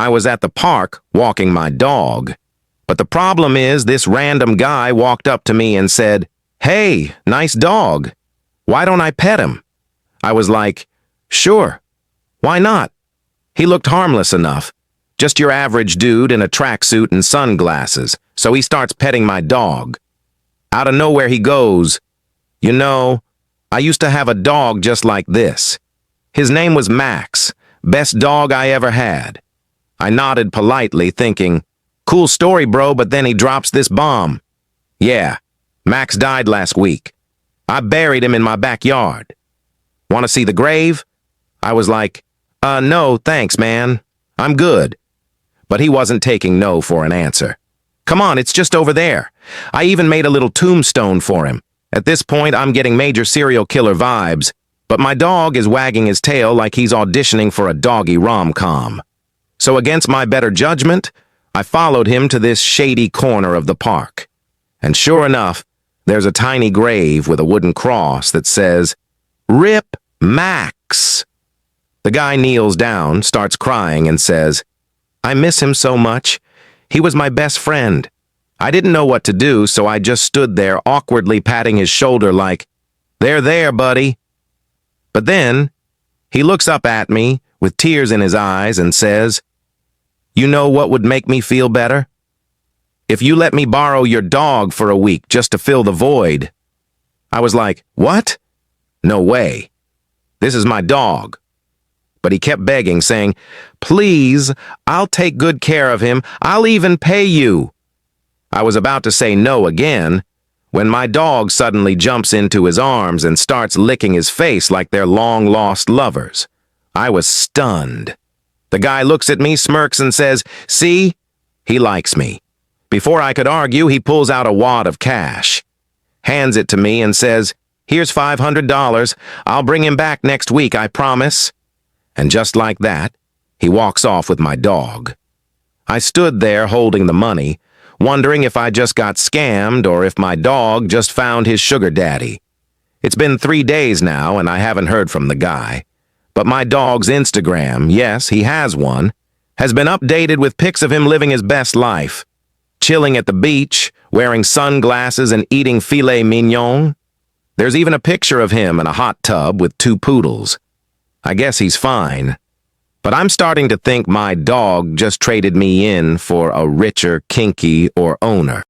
I was at the park walking my dog. But the problem is this random guy walked up to me and said, "Hey, nice dog. Why don't I pet him?" I was like, "Sure. Why not?" He looked harmless enough. Just your average dude in a tracksuit and sunglasses. So he starts petting my dog. Out of nowhere he goes, "You know, I used to have a dog just like this. His name was Max. Best dog I ever had." I nodded politely, thinking, "Cool story, bro," but then he drops this bomb. "Yeah, Max died last week. I buried him in my backyard. Want to see the grave?" I was like, No, thanks, man. I'm good." But he wasn't taking no for an answer. "Come on, it's just over there." I even made a little tombstone for him. At this point, I'm getting major serial killer vibes, but my dog is wagging his tail like he's auditioning for a doggy rom-com. So against my better judgment, I followed him to this shady corner of the park. And sure enough, there's a tiny grave with a wooden cross that says, "Rip Max." The guy kneels down, starts crying, and says, "I miss him so much. He was my best friend." I didn't know what to do, so I just stood there awkwardly patting his shoulder like, there, buddy." But then, he looks up at me with tears in his eyes and says, "You know what would make me feel better? If you let me borrow your dog for a week just to fill the void." I was like, "What? No way. This is my dog." But he kept begging, saying, "Please, I'll take good care of him. I'll even pay you." I was about to say no again, when my dog suddenly jumps into his arms and starts licking his face like they're long-lost lovers. I was stunned. The guy looks at me, smirks, and says, "See? He likes me." Before I could argue, he pulls out a wad of cash, hands it to me, and says, "Here's $500. I'll bring him back next week, I promise." And just like that, he walks off with my dog. I stood there holding the money, wondering if I just got scammed or if my dog just found his sugar daddy. It's been 3 days now and I haven't heard from the guy. But my dog's Instagram, yes, he has one, has been updated with pics of him living his best life. Chilling at the beach, wearing sunglasses and eating filet mignon. There's even a picture of him in a hot tub with 2 poodles. I guess he's fine. But I'm starting to think my dog just traded me in for a richer, kinky, or owner.